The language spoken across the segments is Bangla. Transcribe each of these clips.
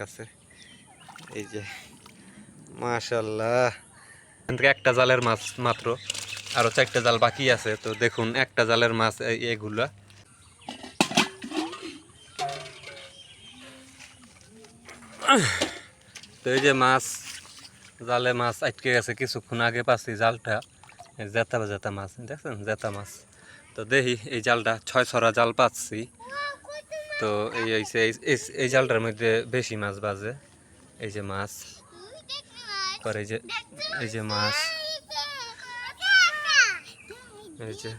কাছে। এই যে মাশাআল্লাহ, এখান থেকে একটা জালের মাছ মাত্র, আরো 4টা জাল বাকি আছে। তো দেখুন একটা জালের মাছ এগুলা। তো এই যে মাছ, জালে মাছ আটকে গেছে, কিছুক্ষণ আগে পাচ্ছি জালটা জেতা জেতা মাছ, দেখছেন জেতা মাছ। তো দেখি এই জালটা 6 ছড়া জাল পাচ্ছি। তো এই জালটার মধ্যে বেশি মাছ বাজে। এই যে মাছ, পরে এই যে মাছ, এই যে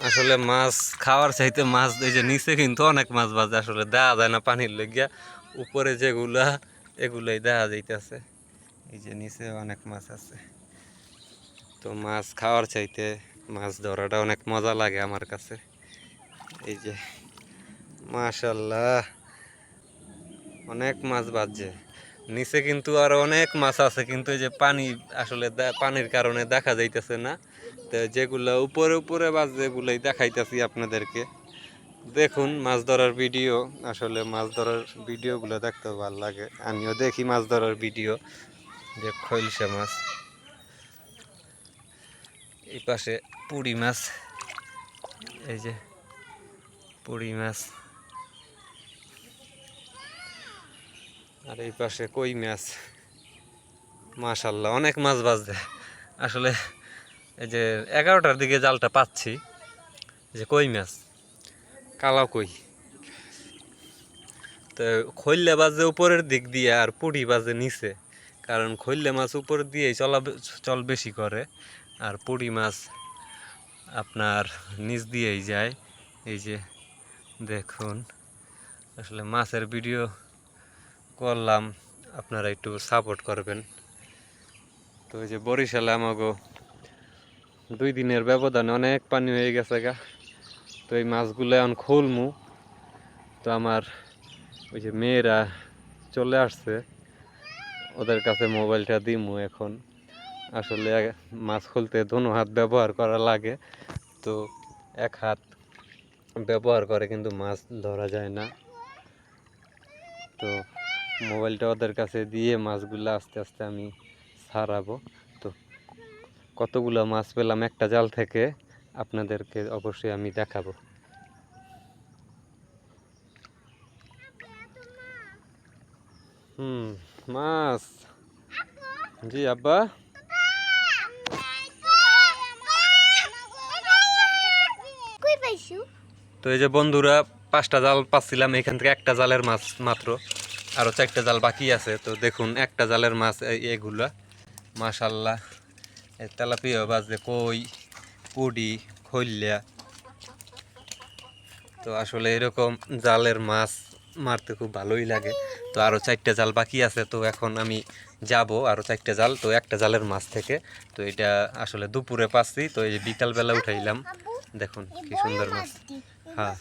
আসলে মাছ খাওয়ার চাইতে মাছ এই যে নিচে কিন্তু অনেক মাছ বাজে, আসলে দেখা যায় না পানির লেগিয়া। উপরে যেগুলা এগুলাই দেখা যাইতেছে। এই যে নিচে অনেক মাছ আছে। তো মাছ খাওয়ার চাইতে মাছ ধরাটা অনেক মজা লাগে আমার কাছে। এই যে মাশাআল্লাহ, অনেক মাছ বাজছে নিচে, কিন্তু আরো অনেক মাছ আছে, কিন্তু এই যে পানি আসলে পানির কারণে দেখা যাইতেছে না। তো যেগুলো উপরে উপরে বাজছে এগুলোই দেখাইতেছি আপনাদেরকে। দেখুন মাছ ধরার ভিডিও, আসলে মাছ ধরার ভিডিওগুলো দেখতে ভালো লাগে, আমিও দেখি মাছ ধরার ভিডিও। যে খৈলসা মাছ, এই পাশে পুঁটি মাছ, এই যে পুঁটি মাছ, আর এই পাশে কই মাছ। মাশাআল্লাহ অনেক মাছ বাজছে আসলে। এই যে 11টার দিকে জালটা পাচ্ছি, যে কই মাছ, কালা কই। তো খৈল্লা বাজে উপরের দিক দিয়ে আর পুঁটি বাজে নিচে, কারণ খৈল্লা মাছ উপর দিয়েই চল বেশি করে, আর পুঁটি মাছ আপনার নিচ দিয়েই যায়। এই যে দেখুন, আসলে মাছের ভিডিও করলাম, আপনারা একটু সাপোর্ট করবেন। তো এই যে বরিশালে আমাগো 2 দিনের ব্যবধানে অনেক পানি হয়ে গেছে গা। তো এই মাছগুলো এখন খুলমু। তো আমার ওই যে মেয়েরা চলে আসছে, ওদের কাছে মোবাইলটা দিমু এখন। আসলে মাছ খুলতে দোনো হাত ব্যবহার করা লাগে, তো এক হাত ব্যবহার করে কিন্তু মাছ ধরা যায় না। তো মোবাইলটা ওদের কাছে দিয়ে মাছগুলো আস্তে আস্তে আমি ছাড়াবো। তো কতগুলো মাছ পেলাম একটা জাল থেকে আপনাদেরকে অবশ্যই আমি দেখাবো। মাছ, জি আব্বা। তো এই যে বন্ধুরা 5টা জাল পাচ্ছিলাম, এখান থেকে একটা জালের মাছ মাত্র, আরো 4টা জাল বাকি আছে। তো দেখুন একটা জালের মাছ এগুলা। মাশাআল্লাহ, তেলাপিয়া বাজে, কই, পুঁটি, খৈল্লা। তো আসলে এরকম জালের মাছ মারতে খুব ভালোই লাগে। তো আরো 4টা জাল বাকি আছে। তো এখন আমি যাব আরো 4টা জাল, তো একটা জালের মাছ থেকে। তো এটা আসলে দুপুরে পাচ্ছি, তো এই যে বিকালবেলা উঠাইলাম। দেখুন কি সুন্দর মাছ। হ্যাঁ।